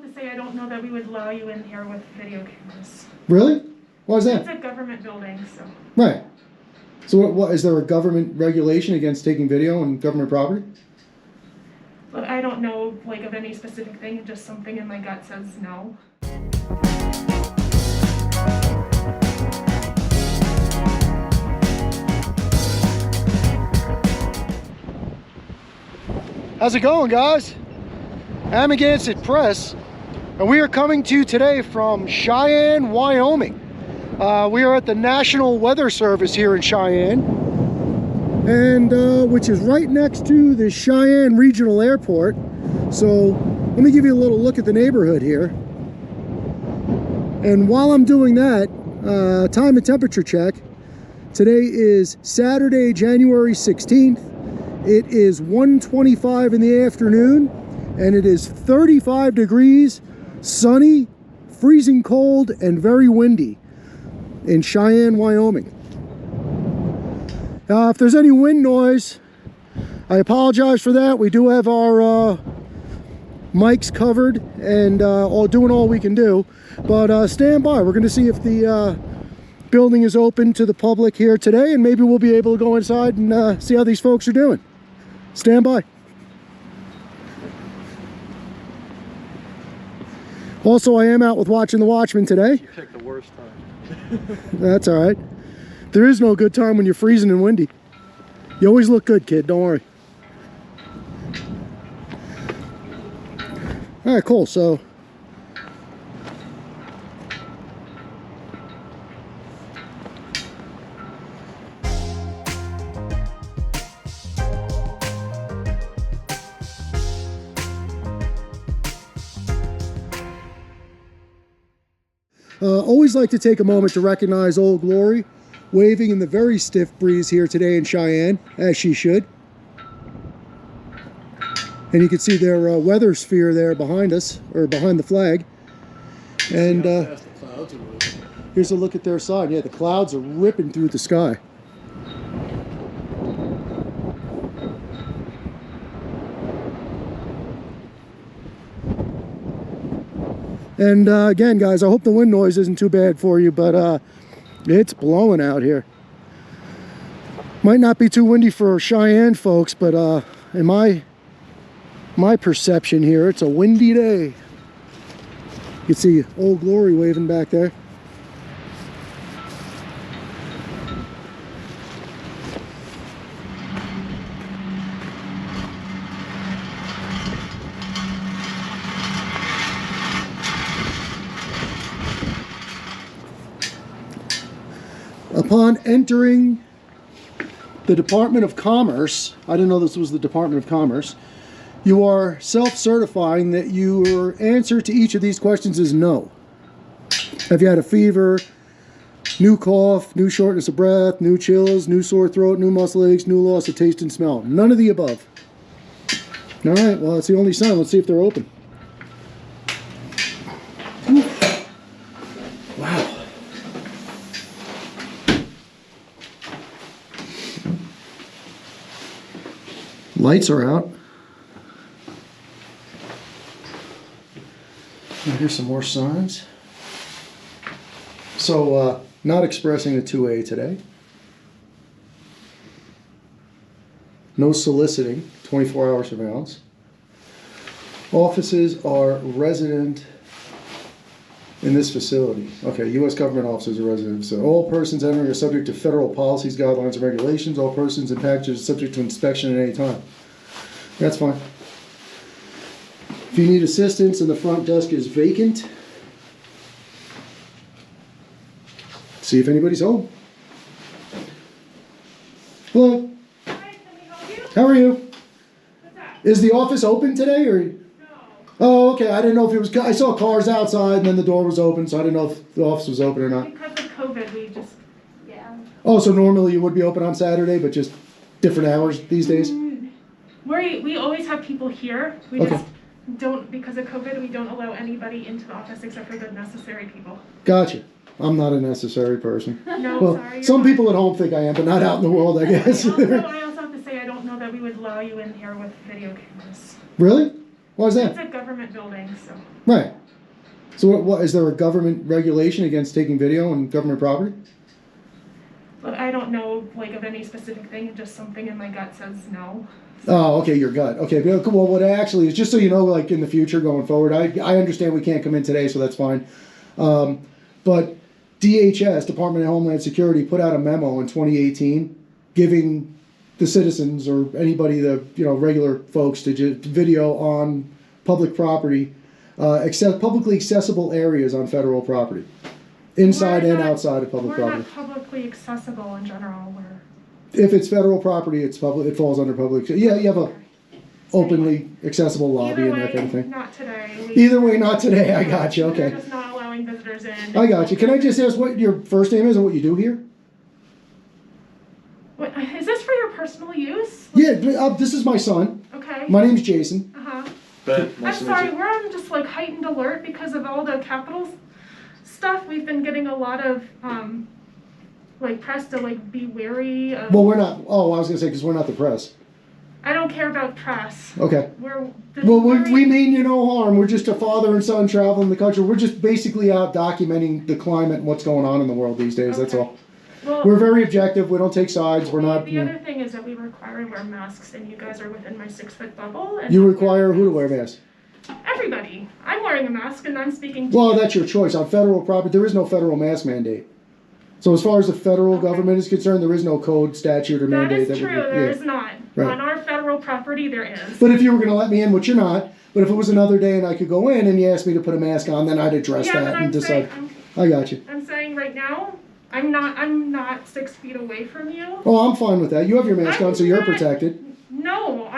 to say I don't know that we would allow you in here with video cameras. Really? Why is that? It's a government building, so. Right. So what is there a government regulation against taking video on government property? But I don't know like of any specific thing, just something in my gut says no. How's it going, guys? Amagansett Press, and we are coming to you today from Cheyenne, Wyoming. We are at the National Weather Service here in Cheyenne, and which is right next to the Cheyenne Regional Airport. So let me give you a little look at the neighborhood here. And while I'm doing that, time and temperature check. Today is Saturday, January 16th. It is 1:25 in the afternoon, and it is 35 degrees, sunny, freezing cold, and very windy in Cheyenne, Wyoming. If there's any wind noise, I apologize for that. We do have our mics covered and doing all we can do. But stand by. We're going to see if the building is open to the public here today, and maybe we'll be able to go inside and see how these folks are doing. Stand by. Also, I am out with Watching the Watchmen today. You picked the worst time. That's all right. There is no good time when you're freezing and windy. You always look good, kid. Don't worry. All right, cool. So always like to take a moment to recognize Old Glory, waving in the very stiff breeze here today in Cheyenne, as she should. And you can see their weather sphere there behind us, or behind the flag. And here's a look at their side. Yeah, the clouds are ripping through the sky. And again, guys, I hope the wind noise isn't too bad for you, but it's blowing out here. Might not be too windy for Cheyenne folks, but in my perception here, it's a windy day. You can see Old Glory waving back there. Upon entering the Department of Commerce, I didn't know this was the Department of Commerce, you are self-certifying that your answer to each of these questions is no. Have you had a fever, new cough, new shortness of breath, new chills, new sore throat, new muscle aches, new loss of taste and smell? None of the above. All right, well, that's the only sign. Let's see if they're open. Wow. Lights are out. Here's some more signs. So, not expressing a 2A today. No soliciting, 24-hour surveillance. Offices are resident in this facility. Okay, U.S. government officers are resident. So all persons entering are subject to federal policies, guidelines, and regulations. All persons and packages are subject to inspection at any time. That's fine. If you need assistance, and the front desk is vacant. See if anybody's home. Hello. Hi, can we help you? How are you? What's that? Is the office open today, or? No. Oh, okay. I didn't know if it was. I saw cars outside, and then the door was open, so I didn't know if the office was open or not. Because of COVID, we just, yeah. Oh, so normally you would be open on Saturday, but just different hours these days? We always have people here. We Okay. just don't, because of COVID, we don't allow anybody into the office except for the necessary people. Gotcha. I'm not a necessary person. No, Well, sorry. some people at home think I am, but not out in the world, I guess. I also have to say, I don't know that we would allow you in here with video cameras. Really? Why is It's that? a government building, so. Right. So what is there a government regulation against taking video on government property? But I don't know, like, of any specific thing, just something in my gut says no. Oh, okay, your gut. Okay, well, what actually is, just so you know, like in the future going forward, I understand we can't come in today, so that's fine. But DHS, Department of Homeland Security, put out a memo in 2018 giving the citizens or anybody, regular folks, to video on public property, publicly accessible areas on federal property, inside and outside of public property. We're not publicly accessible in general. If it's federal property, it's public. It falls under public. Yeah, you have a openly accessible lobby Either and that kind of thing. Not today. Either way, not today. I got you. Okay. We're just not allowing visitors in. I got you. Can I just ask what your first name is and what you do here? What, is this for your personal use? Yeah, this is my son. Okay. My name's Jason. Uh-huh. Ben, I'm nice to meet sorry, you. we're on just like heightened alert because of all the Capitol stuff. We've been getting a lot of like press to like be wary of. Well, we're not. Oh, I was gonna say because we're not the press. I don't care about press. Okay. We're Well, we mean you no harm. We're just a father and son traveling the country. We're just basically out documenting the climate and what's going on in the world these days. That's Okay. all. Well, We're very objective. We don't take sides. We're not. The other thing is that we require and wear masks, and you guys are within my 6-foot bubble. And You require who to wear masks? Everybody. I'm wearing a mask, and I'm speaking to Well, you. that's your choice. On federal property, there is no federal mask mandate. So as far as the federal government is concerned, there is no code, statute, or That mandate. is true. There is not. Right. On our federal property, there is. But if you were going to let me in, which you're not, but if it was another day and I could go in and you asked me to put a mask on, then I'd address Yeah, but that and I'm decide. saying, I got you. I'm saying right now, I'm not 6 feet away from you. Oh, I'm fine with that. You have your mask I'm on, so you're not- protected. No,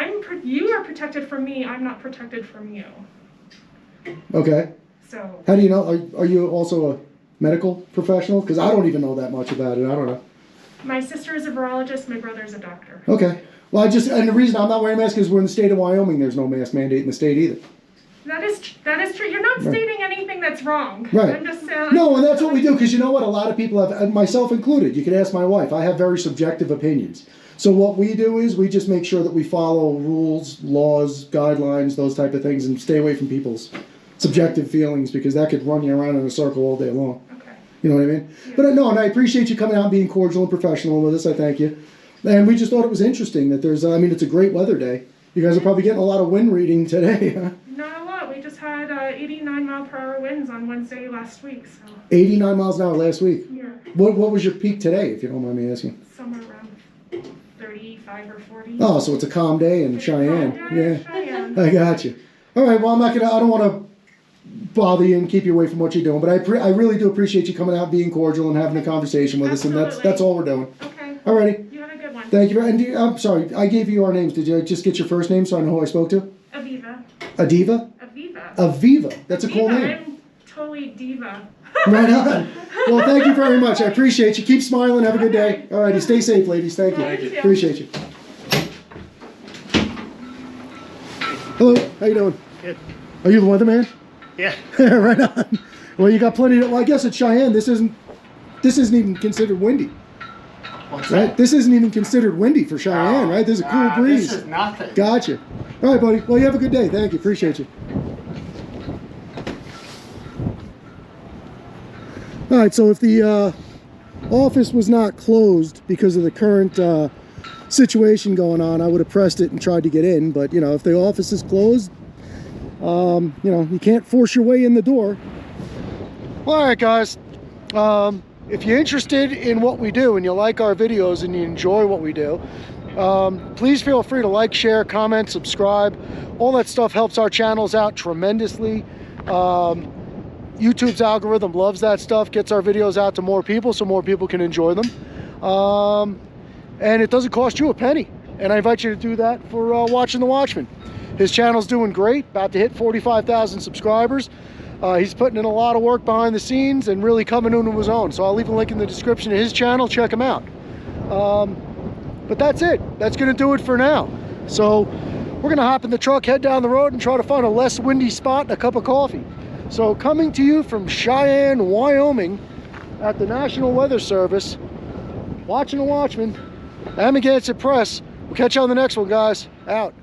you are protected from me. I'm not protected from you. Okay. So How do you know? Are you also a medical professional? Because I don't even know that much about it. I don't know. my sister is a virologist. My brother is a doctor. Okay. Well, and the reason I'm not wearing a mask is we're in the state of Wyoming. There's no mask mandate in the state either. That is true. You're not Right. stating anything that's wrong. Right. I'm just saying. No, and that's what we do, because you know what? A lot of people have, and myself included, you can ask my wife, I have very subjective opinions. So what we do is we just make sure that we follow rules, laws, guidelines, those type of things, and stay away from people's subjective feelings, because that could run you around in a circle all day long. Okay. You know what I mean? Yeah. But no, and I appreciate you coming out and being cordial and professional with us. I thank you. And we just thought it was interesting that there's, it's a great weather day. You guys are probably getting a lot of wind reading today, huh? Not a lot. We just had 89-mile-per-hour winds on Wednesday last week. So 89 miles an hour last week. yeah, What was your peak today, if you don't mind me asking? somewhere around 35 or 40. Oh, so it's a calm day in Cheyenne. Yeah, Cheyenne. I got you. All right, well, I don't want to bother you and keep you away from what you're doing, but I really do appreciate you coming out, being cordial, and having a conversation with us, and that's Absolutely. all we're doing. Okay. All righty. You have a good one. Thank you. And I'm sorry, I gave you our names. Did you just get your first name so I know who I spoke to? Aviva. Adiva? Aviva. Aviva. That's a cool Diva, name. I'm totally diva. Right on. Well, thank you very much. I appreciate you. Keep smiling. Have a good day. All righty. Stay safe, ladies. Thank you. Thank you. Appreciate you. Hello. How you doing? Good. Are you the weatherman? Yeah. Right on. Well, you got plenty of, well, I guess at Cheyenne, this isn't even considered windy, What's right? that? This isn't even considered windy for Cheyenne, right? There's a cool breeze. This is nothing. Gotcha. All right, buddy. Well, you have a good day. Thank you. Appreciate you. All right, so if the office was not closed because of the current situation going on, I would have pressed it and tried to get in. But, if the office is closed, you can't force your way in the door. All right, guys. If you're interested in what we do and you like our videos and you enjoy what we do, please feel free to like, share, comment, subscribe. All that stuff helps our channels out tremendously. YouTube's algorithm loves that stuff, gets our videos out to more people so more people can enjoy them. And it doesn't cost you a penny. And I invite you to do that for Watching the Watchman. His channel's doing great, about to hit 45,000 subscribers. He's putting in a lot of work behind the scenes and really coming into his own. So I'll leave a link in the description of his channel. Check him out. But that's it. That's going to do it for now. So we're going to hop in the truck, head down the road, and try to find a less windy spot and a cup of coffee. So coming to you from Cheyenne, Wyoming, at the National Weather Service, Watching the Watchman, Amagansett Press. We'll catch you on the next one, guys. Out.